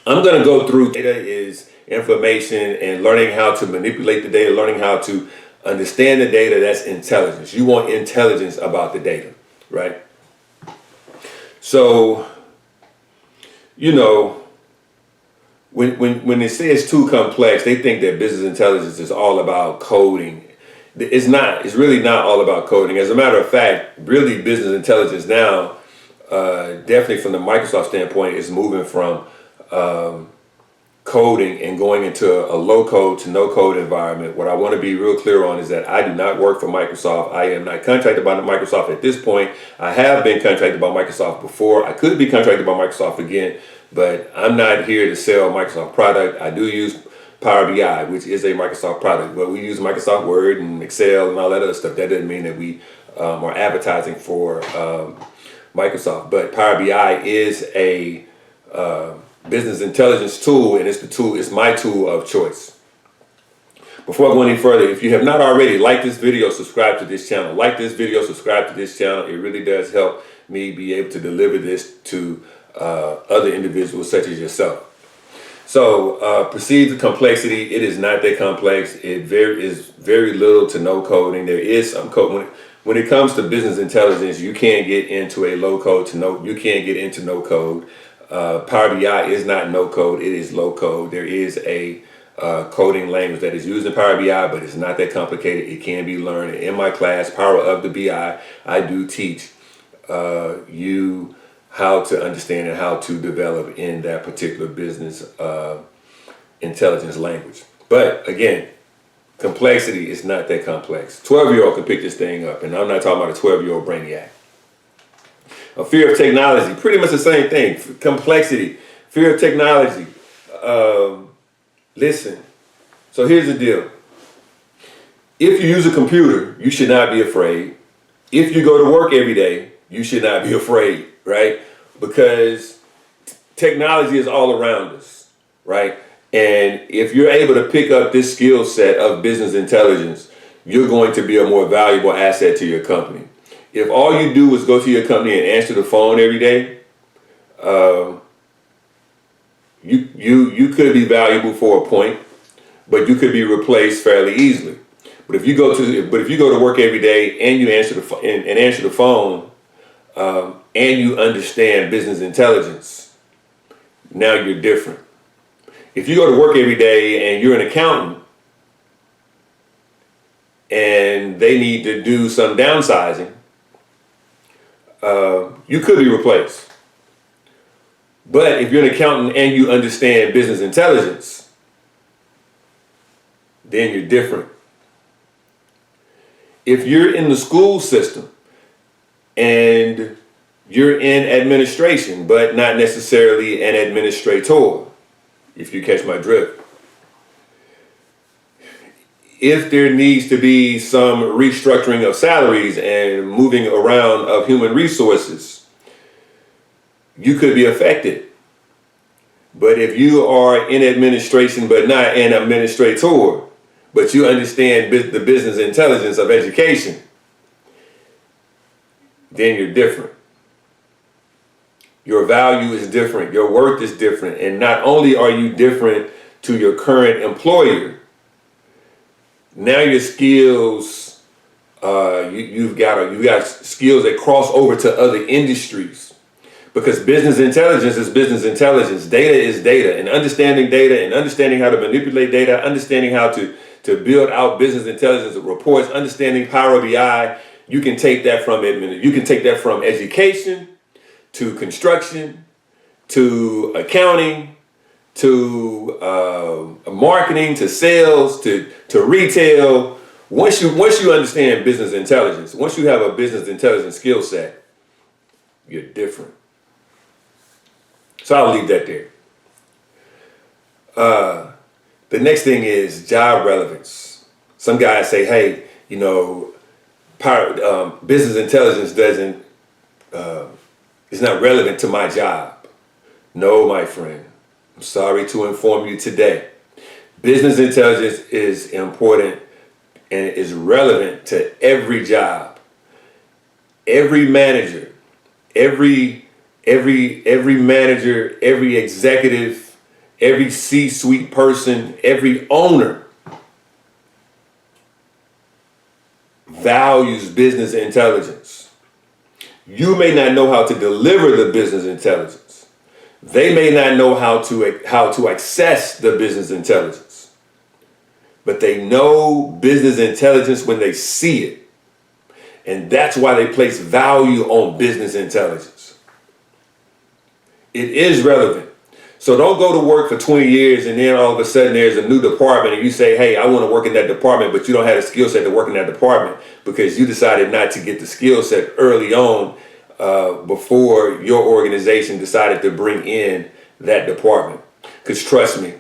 I'm going to go through data is information and learning how to manipulate the data, learning how to understand the data. That's intelligence. You want intelligence about the data, right? So, you know, when they say it's too complex, they think that business intelligence is all about coding. It's not. It's really not all about coding. As a matter of fact, really business intelligence now, definitely from the Microsoft standpoint, is moving from coding and going into a low code to no code environment. What I want to be real clear on is that I do not work for Microsoft. I am not contracted by Microsoft at this point. I have been contracted by Microsoft before. I could be contracted by Microsoft again, but I'm not here to sell Microsoft product. I do use Power BI, which is a Microsoft product, but we use Microsoft Word and Excel and all that other stuff. That doesn't mean that we are advertising for Microsoft, but Power BI is a business intelligence tool, and it's my tool of choice. Before I go any further, if you have not already, like this video, subscribe to this channel. Like this video, subscribe to this channel. It really does help me be able to deliver this to other individuals such as yourself. So perceive the complexity. It is not that complex. It is very little to no coding. There is some code. When it comes to business intelligence, you can't get into a low code to no. You can't get into no code. Power BI is not no code. It is low code. There is a coding language that is used in Power BI, but it's not that complicated. It can be learned. In my class, Power of the BI, I do teach you how to understand and how to develop in that particular business intelligence language. But again, complexity is not that complex. 12-year-old can pick this thing up, and I'm not talking about a 12-year-old brainiac. A fear of technology, pretty much the same thing. Complexity, fear of technology. Listen, so here's the deal. If you use a computer, you should not be afraid. If you go to work every day, you should not be afraid, right? Because technology is all around us, right? And if you're able to pick up this skill set of business intelligence, you're going to be a more valuable asset to your company. If all you do is go to your company and answer the phone every day, you could be valuable for a point, but you could be replaced fairly easily. But if you go to work every day and you answer the phone, and you understand business intelligence, now you're different. If you go to work every day and you're an accountant and they need to do some downsizing, you could be replaced. But if you're an accountant and you understand business intelligence, then you're different. If you're in the school system and you're in administration, but not necessarily an administrator, if you catch my drift. If there needs to be some restructuring of salaries and moving around of human resources, you could be affected. But if you are in administration but not an administrator, but you understand the business intelligence of education, then you're different. Your value is different. Your worth is different. And not only are you different to your current employer, now your skills, you've got skills that cross over to other industries. Because business intelligence is business intelligence. Data is data. And understanding data and understanding how to manipulate data, understanding how to build out business intelligence reports, understanding Power BI, you can take that from education, to construction, to accounting, to marketing, to sales, to retail. Once you understand business intelligence, once you have a business intelligence skill set, you're different. So I'll leave that there. The next thing is job relevance. Some guys say, hey, business intelligence doesn't, it's not relevant to my job. No, my friend. I'm sorry to inform you today. Business intelligence is important and is relevant to every job. Every manager, every manager, every executive, every C-suite person, every owner values business intelligence. You may not know how to deliver the business intelligence. They may not know how to access the business intelligence. But they know business intelligence when they see it. And that's why they place value on business intelligence. It is relevant. So don't go to work for 20 years and then all of a sudden there's a new department and you say, hey, I want to work in that department, but you don't have a skill set to work in that department because you decided not to get the skill set early on before your organization decided to bring in that department. Because trust me,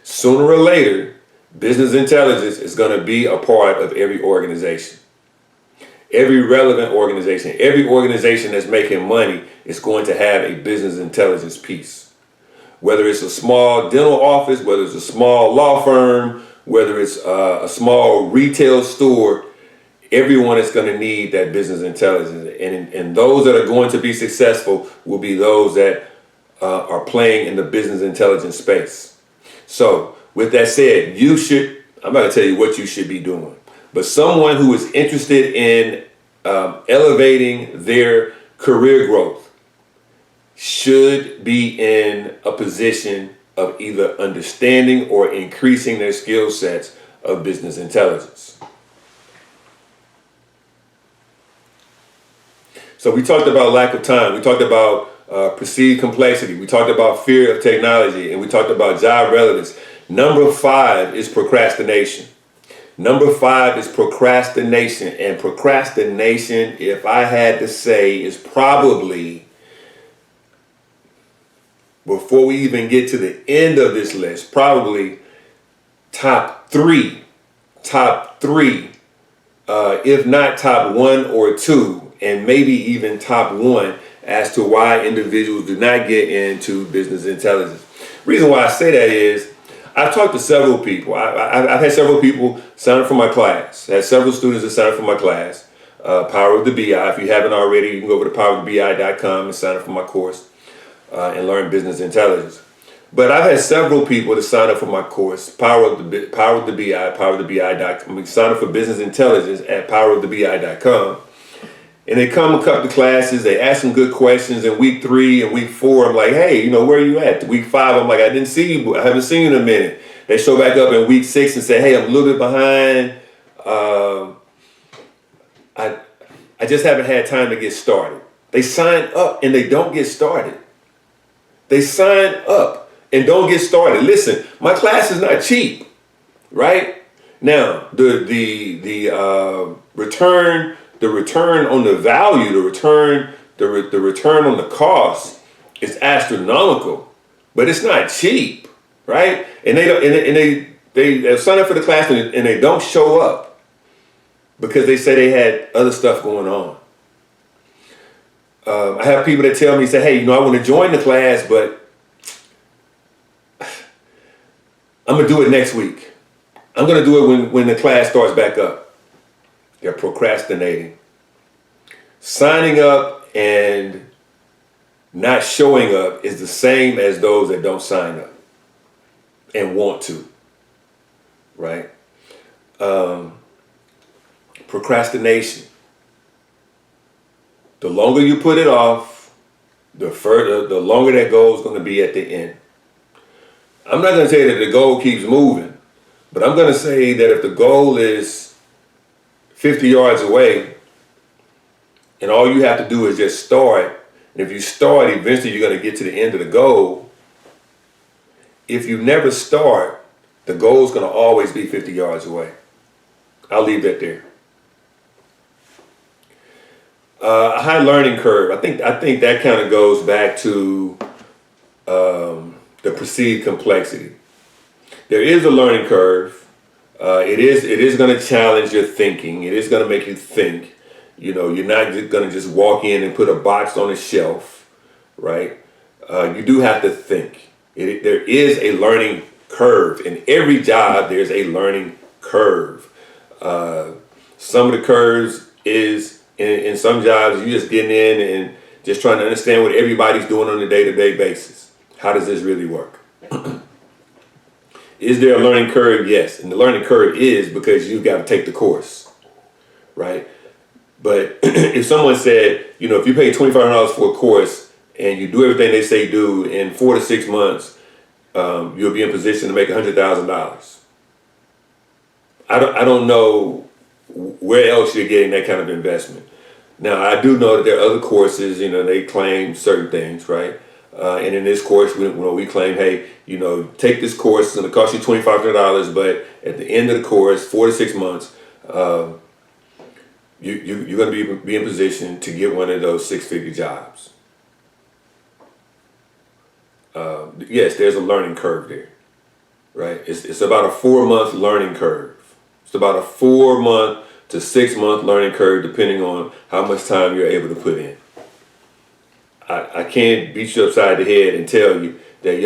sooner or later, business intelligence is going to be a part of every organization. Every relevant organization, every organization that's making money is going to have a business intelligence piece. Whether it's a small dental office, whether it's a small law firm, whether it's a small retail store, everyone is going to need that business intelligence. And those that are going to be successful will be those that are playing in the business intelligence space. So with that said, I'm not going to tell you what you should be doing, but someone who is interested in elevating their career growth should be in a position of either understanding or increasing their skill sets of business intelligence. So we talked about lack of time. We talked about perceived complexity. We talked about fear of technology, and we talked about job relevance. Number 5 is procrastination. Number 5 is procrastination. And procrastination, if I had to say, is probably, before we even get to the end of this list, probably top three, if not top 1 or 2, and maybe even top 1 as to why individuals do not get into business intelligence. Reason why I say that is, I've talked to several people. I've had several people sign up for my class. I had several students that signed up for my class, Power of the BI. If you haven't already, you can go over to powerofthebi.com and sign up for my course and learn business intelligence. But I've had several people that sign up for my course, Power of the BI, powerofthebi.com. Sign up for business intelligence at powerofthebi.com. And they come a couple of classes, they ask some good questions. In week 3 and week 4, I'm like, hey, where are you at? Week 5, I'm like, I didn't see you, I haven't seen you in a minute. They show back up in week 6 and say, hey, I'm a little bit behind. I just haven't had time to get started. They sign up and they don't get started. They sign up and don't get started. Listen, my class is not cheap, right? Now, the return on the value, the return on the cost is astronomical, but it's not cheap, right? And they sign up for the class and they don't show up because they say they had other stuff going on. I have people that tell me, say, hey, I want to join the class, but I'm gonna do it next week. I'm gonna do it when the class starts back up. They're procrastinating. Signing up and not showing up is the same as those that don't sign up and want to, right? Procrastination. The longer you put it off, the longer that goal is going to be at the end. I'm not going to say that the goal keeps moving, but I'm going to say that if the goal is 50 yards away, and all you have to do is just start, and if you start, eventually you're going to get to the end of the goal. If you never start, the goal is going to always be 50 yards away. I'll leave that there. A high learning curve. I think that kind of goes back to the perceived complexity. There is a learning curve. It is going to challenge your thinking. It is going to make you think. You're not going to just walk in and put a box on a shelf, right? You do have to think. There is a learning curve. In every job, there's a learning curve. Some of the curves is, in some jobs, you're just getting in and just trying to understand what everybody's doing on a day-to-day basis. How does this really work? Is there a learning curve? Yes. And the learning curve is because you've got to take the course, right? But if someone said, if you pay $2,500 for a course and you do everything they say do in 4 to 6 months, you'll be in position to make $100,000. I don't know where else you're getting that kind of investment. Now, I do know that there are other courses, they claim certain things, right? And in this course, we claim, hey, take this course, it's going to cost you $2,500, but at the end of the course, 4 to 6 months, you're going to be in position to get one of those six-figure jobs. Yes, there's a learning curve there, right? It's about a 4-month learning curve. It's about a 4-month to 6-month learning curve, depending on how much time you're able to put in. I can't beat you upside the head and tell you that,